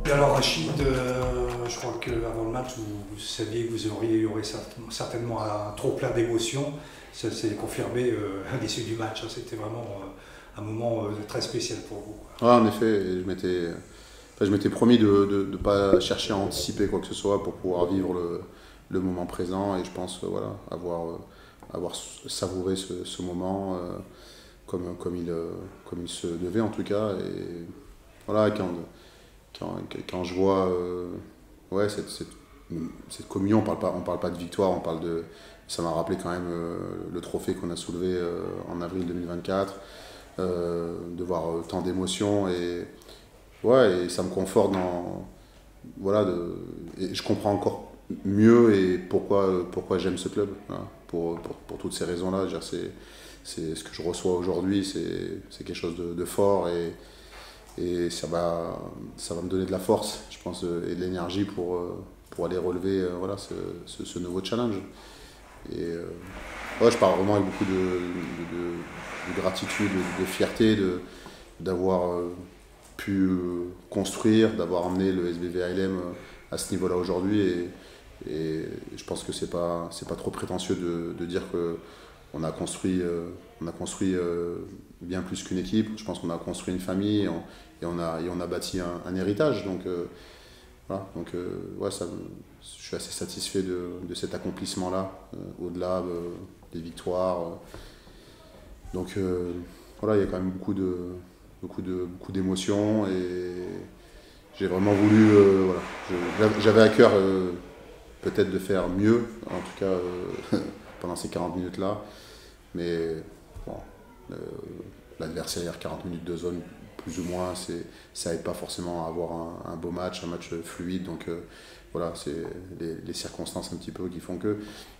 Et alors Rachid, je crois qu'avant le match, vous saviez que vous aurez certainement un trop plein d'émotions. Ça s'est confirmé à l'issue du match. C'était vraiment un moment très spécial pour vous. Ouais, en effet, je m'étais promis de ne pas chercher à anticiper quoi que ce soit pour pouvoir vivre le moment présent et je pense voilà, avoir savouré ce moment comme il se devait en tout cas. Et voilà, quand je vois ouais, cette communion, on parle pas de victoire, ça m'a rappelé quand même le trophée qu'on a soulevé en avril 2024, de voir tant d'émotions ouais, et ça me conforte voilà, et je comprends encore mieux et pourquoi j'aime ce club. Voilà, pour toutes ces raisons-là. C'est ce que je reçois aujourd'hui, c'est quelque chose de fort et ça va me donner de la force, je pense, et de l'énergie pour aller relever voilà, ce nouveau challenge. Et ouais, je pars vraiment avec beaucoup de gratitude, de fierté d'avoir pu construire, d'avoir amené le SBV ALM à ce niveau-là aujourd'hui. Et je pense que c'est pas trop prétentieux de dire qu'on a construit, bien plus qu'une équipe. Je pense qu'on a construit une famille et on a bâti un héritage. Donc, voilà. Donc ouais, je suis assez satisfait de cet accomplissement-là, au-delà des victoires. Donc voilà, il y a quand même beaucoup d'émotions et j'ai vraiment voulu, voilà, j'avais à cœur peut-être de faire mieux, en tout cas pendant ces 40 minutes-là. Mais bon, l'adversaire, 40 minutes de zone, plus ou moins, ça aide pas forcément à avoir un beau match, un match fluide. Donc voilà, c'est les circonstances un petit peu qui font que.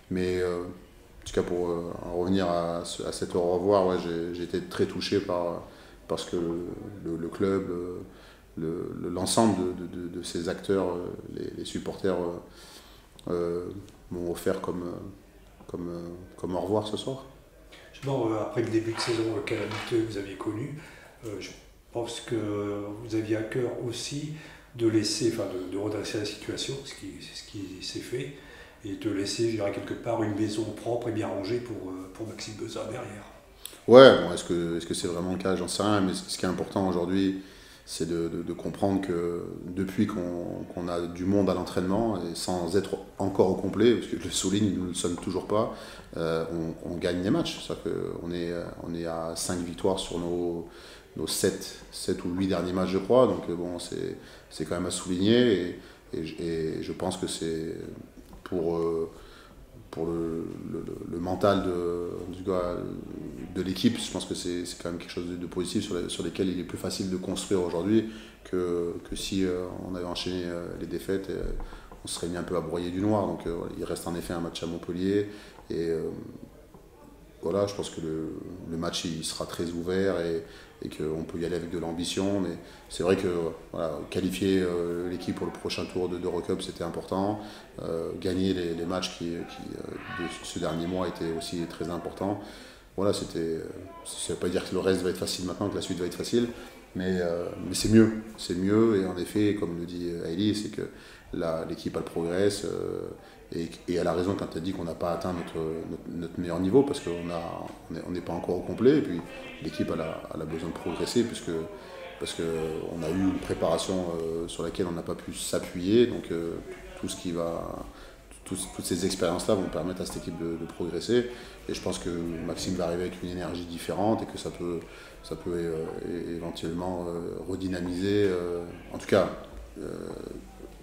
Mais en tout cas, pour en revenir à cet au revoir, ouais, j'ai été très touché parce que le club, l'ensemble de ces acteurs, les supporters m'ont offert comme au revoir ce soir. Justement, après le début de saison calamiteux que vous aviez connu, je pense que vous aviez à cœur aussi de laisser, enfin de redresser la situation, ce qui s'est fait, et de laisser, je dirais, quelque part une maison propre et bien rangée pour Maxime Beza derrière. Ouais, bon, est-ce que c'est vraiment le cas? J'en sais rien, mais ce qui est important aujourd'hui, c'est de comprendre que depuis qu'on a du monde à l'entraînement, et sans être encore au complet, parce que je le souligne, nous ne le sommes toujours pas, on gagne les matchs. C'est-à-dire qu'on est à 5 victoires sur nos 7 ou 8 derniers matchs, je crois. Donc bon, c'est quand même à souligner, et je pense que c'est pour... pour le mental de l'équipe, je pense que c'est quand même quelque chose de positif sur lesquels il est plus facile de construire aujourd'hui que si on avait enchaîné les défaites, on se serait mis un peu à broyer du noir. Donc il reste en effet un match à Montpellier et voilà, je pense que le match il sera très ouvert et qu'on peut y aller avec de l'ambition. Mais c'est vrai que voilà, qualifier l'équipe pour le prochain tour d'Eurocup, c'était important. Gagner les matchs de ce dernier mois était aussi très important. Voilà, ça ne veut pas dire que le reste va être facile maintenant, que la suite va être facile, mais c'est mieux. C'est mieux, et en effet, comme le dit Hailey, c'est que l'équipe elle progresse. Et elle a raison quand elle dit qu'on n'a pas atteint notre meilleur niveau parce qu'on n'est pas encore au complet. Et puis l'équipe elle a besoin de progresser parce qu'on a eu une préparation sur laquelle on n'a pas pu s'appuyer. Donc tout ce qui va, toutes ces expériences-là vont permettre à cette équipe de progresser. Et je pense que Maxime va arriver avec une énergie différente et que ça peut éventuellement redynamiser, en tout cas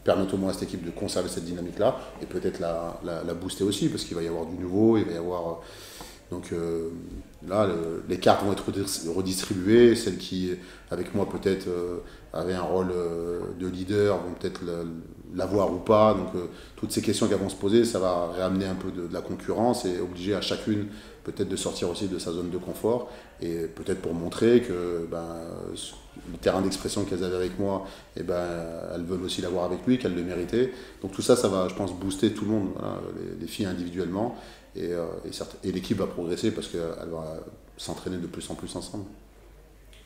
permettre au moins à cette équipe de conserver cette dynamique-là et peut-être la booster aussi parce qu'il va y avoir du nouveau, il va y avoir... Donc là, les cartes vont être redistribuées. Celles qui, avec moi, peut-être avaient un rôle de leader vont peut-être l'avoir ou pas. Donc toutes ces questions qu'elles vont se poser, ça va réamener un peu de la concurrence et obliger à chacune peut-être de sortir aussi de sa zone de confort et peut-être pour montrer que le terrain d'expression qu'elles avaient avec moi, elles veulent aussi l'avoir avec lui, qu'elles le méritaient. Donc tout ça, ça va, je pense, booster tout le monde, voilà, les filles individuellement. Et l'équipe va progresser parce qu'elle va s'entraîner de plus en plus ensemble.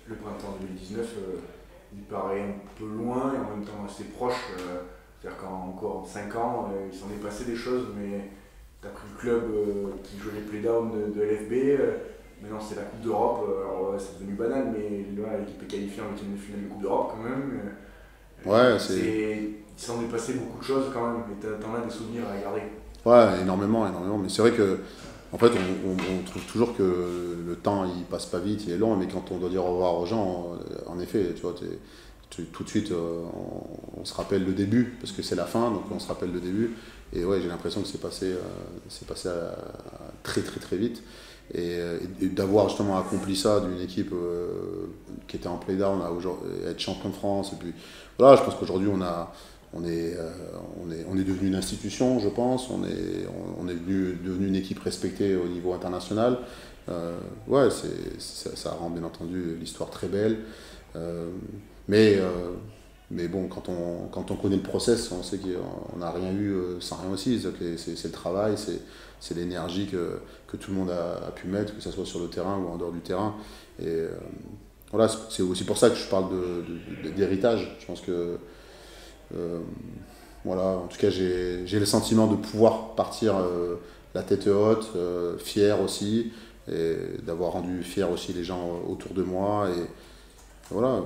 Le printemps 2019, il paraît un peu loin et en même temps assez proche. C'est-à-dire qu'encore 5 ans, il s'en est passé des choses, mais tu as pris le club qui jouait les playdowns de LFB. Maintenant, c'est la Coupe d'Europe. Alors, ouais, c'est devenu banal, mais là, l'équipe est qualifiée en 8e de finale de Coupe d'Europe quand même. Ouais, Il s'en est passé beaucoup de choses quand même, et t'en as des souvenirs à garder. Ouais, énormément, énormément. Mais c'est vrai que, en fait, on trouve toujours que le temps, il passe pas vite, il est long, mais quand on doit dire au revoir aux gens, en effet, tu vois, tout de suite, on se rappelle le début, parce que c'est la fin, donc on se rappelle le début. Et ouais, j'ai l'impression que c'est passé très, très, très vite. Et d'avoir justement accompli ça d'une équipe qui était en play-down à être champion de France. Et puis voilà, je pense qu'aujourd'hui, on est devenu une institution, je pense. On est devenu une équipe respectée au niveau international. Ouais, ça rend bien entendu l'histoire très belle. Mais bon, quand on connaît le process, on sait qu'on n'a rien eu sans rien aussi. C'est le travail, c'est l'énergie que tout le monde a pu mettre, que ce soit sur le terrain ou en dehors du terrain. Et voilà, c'est aussi pour ça que je parle d'héritage. Je pense que voilà, en tout cas, j'ai le sentiment de pouvoir partir la tête haute, fier aussi, et d'avoir rendu fier aussi les gens autour de moi. Et voilà,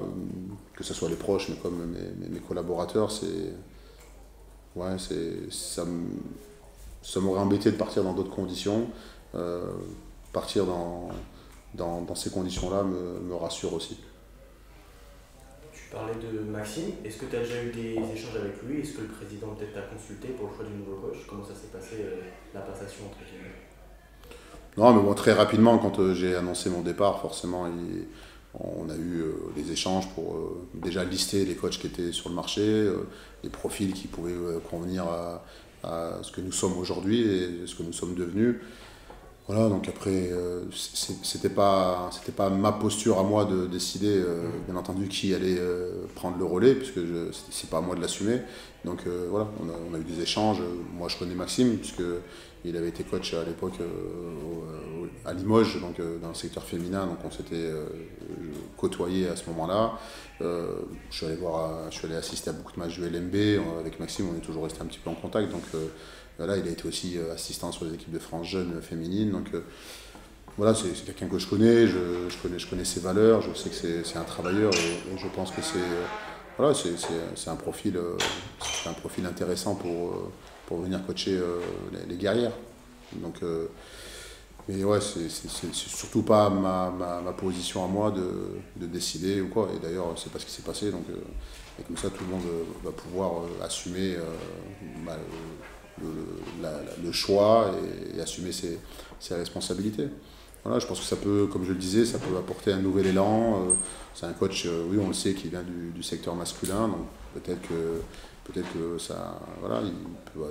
que ce soit les proches, mais comme mes collaborateurs, ça m'aurait embêté de partir dans d'autres conditions. Partir dans ces conditions-là me rassure aussi. Tu parlais de Maxime, est-ce que tu as déjà eu des échanges avec lui? Est-ce que le président peut-être t'a consulté pour le choix du nouveau coach? Comment ça s'est passé, la passation entre guillemets? Non, mais bon, très rapidement, quand j'ai annoncé mon départ, forcément, on a eu des échanges pour déjà lister les coachs qui étaient sur le marché, les profils qui pouvaient convenir à ce que nous sommes aujourd'hui et ce que nous sommes devenus. Voilà, donc après, c'était pas ma posture à moi de décider, bien entendu, qui allait prendre le relais, puisque c'est pas à moi de l'assumer. Donc voilà, on a eu des échanges. Moi, je connais Maxime, puisque il avait été coach à l'époque à Limoges, donc dans le secteur féminin, donc on s'était côtoyé à ce moment-là. Je suis allé assister à beaucoup de matchs du LMB. Avec Maxime, on est toujours resté un petit peu en contact. Donc là, il a été aussi assistant sur les équipes de France jeunes féminines. Donc voilà, c'est quelqu'un que je connais, je connais ses valeurs, je sais que c'est un travailleur et je pense que voilà, c'est un profil intéressant pour venir coacher les guerrières. Donc, mais ouais, c'est surtout pas ma position à moi de décider ou quoi. Et d'ailleurs, c'est pas ce qui s'est passé. Donc, et comme ça, tout le monde va pouvoir assumer le choix et assumer ses responsabilités. Voilà, je pense que ça peut, comme je le disais, ça peut apporter un nouvel élan. C'est un coach, oui, on le sait, qui vient du secteur masculin, donc peut-être que ça, voilà,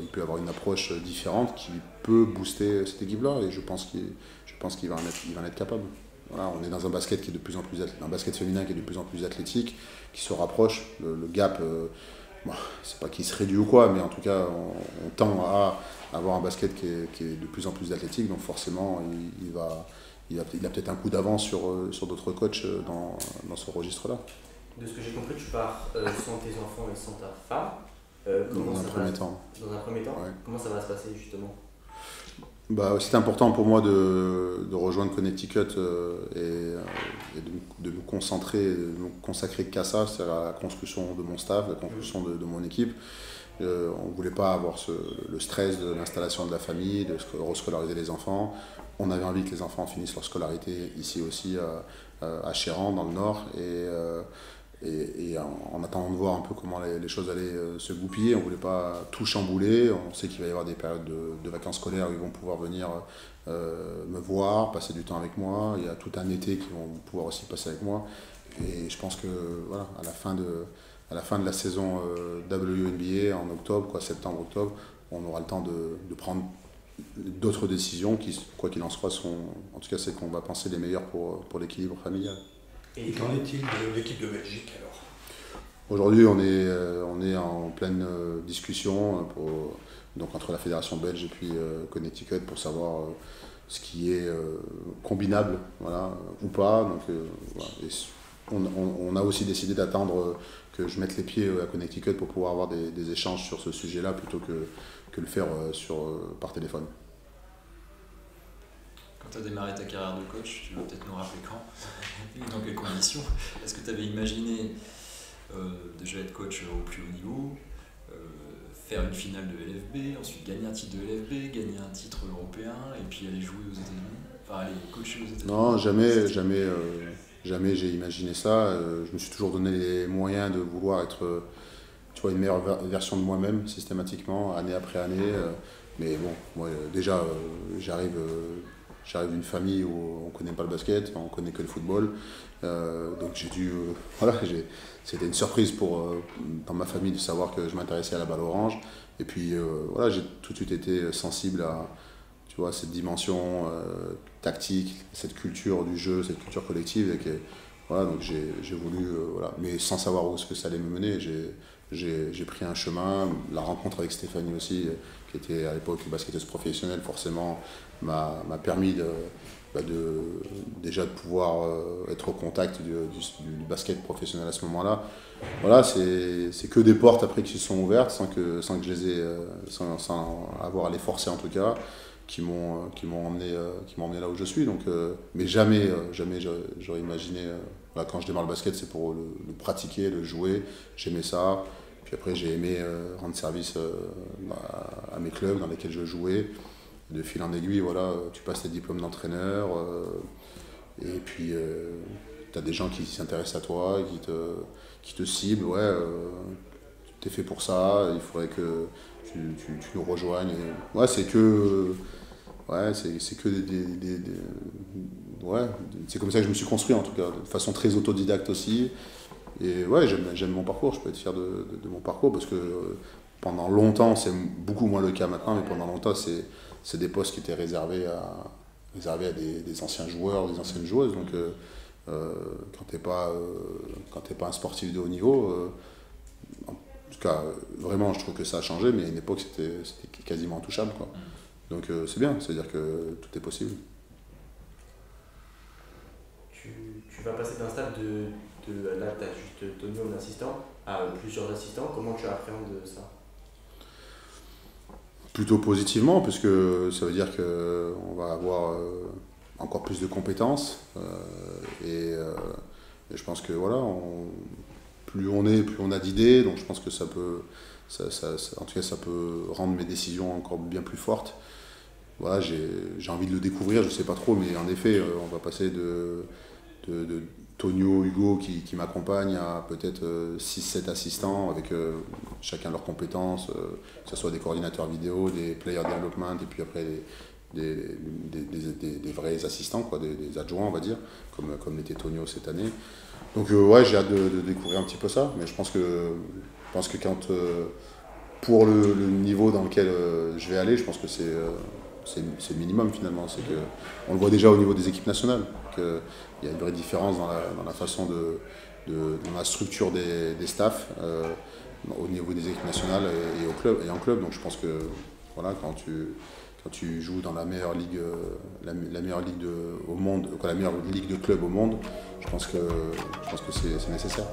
il peut avoir une approche différente qui peut booster cette équipe-là, et je pense qu'il va en être capable. Voilà, on est dans un basket qui est de plus en plus un basket féminin qui est de plus en plus athlétique, qui se rapproche. Le gap, bon, c'est pas qu'il se réduit ou quoi, mais en tout cas, on tend à avoir un basket qui est de plus en plus athlétique, donc forcément, il a peut-être un coup d'avance sur d'autres coachs dans ce registre-là. De ce que j'ai compris, tu pars sans tes enfants et sans ta femme. Dans un premier temps. Dans un premier temps, ouais. Comment ça va se passer justement? C'était important pour moi de rejoindre Connecticut et de me concentrer, de me consacrer qu'à ça, c'est-à-dire à la construction de mon staff, la construction de mon équipe. On ne voulait pas avoir le stress de l'installation de la famille, de rescolariser les enfants. On avait envie que les enfants finissent leur scolarité ici aussi à Chéran, dans le Nord. Et en attendant de voir un peu comment les choses allaient se goupiller, on ne voulait pas tout chambouler. On sait qu'il va y avoir des périodes de vacances scolaires où ils vont pouvoir venir me voir, passer du temps avec moi. Il y a tout un été qu'ils vont pouvoir aussi passer avec moi. Et je pense que voilà, à la fin de la saison WNBA en octobre, septembre-octobre, on aura le temps de prendre d'autres décisions qui, quoi qu'il en soit, en tout cas, c'est qu'on va penser les meilleures pour l'équilibre familial. Et qu'en est-il de l'équipe de Belgique alors? Aujourd'hui, on est en pleine discussion donc entre la fédération belge et puis Connecticut pour savoir ce qui est combinable, voilà, ou pas. Donc, voilà. Et on a aussi décidé d'attendre que je mette les pieds à Connecticut pour pouvoir avoir des échanges sur ce sujet-là plutôt que le faire par téléphone. Quand tu as démarré ta carrière de coach, tu vas peut-être nous rappeler quand et dans quelles conditions. Est-ce que tu avais imaginé déjà être coach au plus haut niveau, faire une finale de LFB, ensuite gagner un titre de LFB, gagner un titre européen et puis aller jouer aux États-Unis, enfin aller coacher aux États-Unis? Non, jamais j'ai imaginé ça. Je me suis toujours donné les moyens de vouloir être une meilleure version de moi-même systématiquement, année après année. Mais bon, moi déjà j'arrive d'une famille où on ne connaît pas le basket, on ne connaît que le football. Donc j'ai dû. C'était une surprise dans ma famille de savoir que je m'intéressais à la balle orange. Et puis j'ai tout de suite été sensible à cette dimension tactique, cette culture du jeu, cette culture collective. Donc j'ai voulu, mais sans savoir où est-ce que ça allait me mener. J'ai pris un chemin. La rencontre avec Stéphanie aussi, qui était à l'époque basketteuse professionnelle, forcément m'a permis déjà de pouvoir être au contact du basket professionnel à ce moment-là. Voilà, c'est que des portes après qui se sont ouvertes sans que je les ai, sans avoir à les forcer en tout cas, qui m'ont emmené là où je suis. Donc, mais jamais j'aurais imaginé. Quand je démarre le basket, c'est pour le pratiquer, le jouer. J'aimais ça. Puis après, j'ai aimé rendre service à mes clubs dans lesquels je jouais. De fil en aiguille, tu passes tes diplômes d'entraîneur. Et puis, tu as des gens qui s'intéressent à toi, qui te ciblent. Tu es fait pour ça, il faudrait que tu nous rejoignes. C'est que c'est comme ça que je me suis construit en tout cas, de façon très autodidacte aussi. Et j'aime mon parcours, je peux être fier de mon parcours parce que pendant longtemps, c'est beaucoup moins le cas maintenant, mais pendant longtemps, c'est des postes qui étaient réservés à des anciens joueurs, des anciennes joueuses. Donc quand t'es pas un sportif de haut niveau, en tout cas vraiment je trouve que ça a changé, mais à une époque c'était quasiment intouchable, quoi. Donc c'est bien, c'est-à-dire que tout est possible. Tu vas passer d'un stade là tu as juste Tony en assistant à plusieurs assistants, comment tu appréhendes ça? Plutôt positivement, parce que ça veut dire qu'on va avoir encore plus de compétences. Et je pense que plus on a d'idées, donc je pense que ça peut, en tout cas, ça peut rendre mes décisions encore bien plus fortes. J'ai envie de le découvrir, je ne sais pas trop, mais en effet, on va passer de Tonio, Hugo qui m'accompagne à peut-être 6-7 assistants avec chacun leurs compétences, que ce soit des coordinateurs vidéo, des player development et puis après des vrais assistants, des adjoints on va dire, comme l'était Tonio cette année. Donc j'ai hâte de découvrir un petit peu ça, mais je pense que quand pour le niveau dans lequel je vais aller, je pense que c'est le minimum finalement. On le voit déjà au niveau des équipes nationales, qu'il y a une vraie différence dans la façon dans la structure des staffs au niveau des équipes nationales et en club. Donc je pense que quand tu joues dans la meilleure ligue, la meilleure ligue au monde, la meilleure ligue de club au monde, je pense que c'est nécessaire.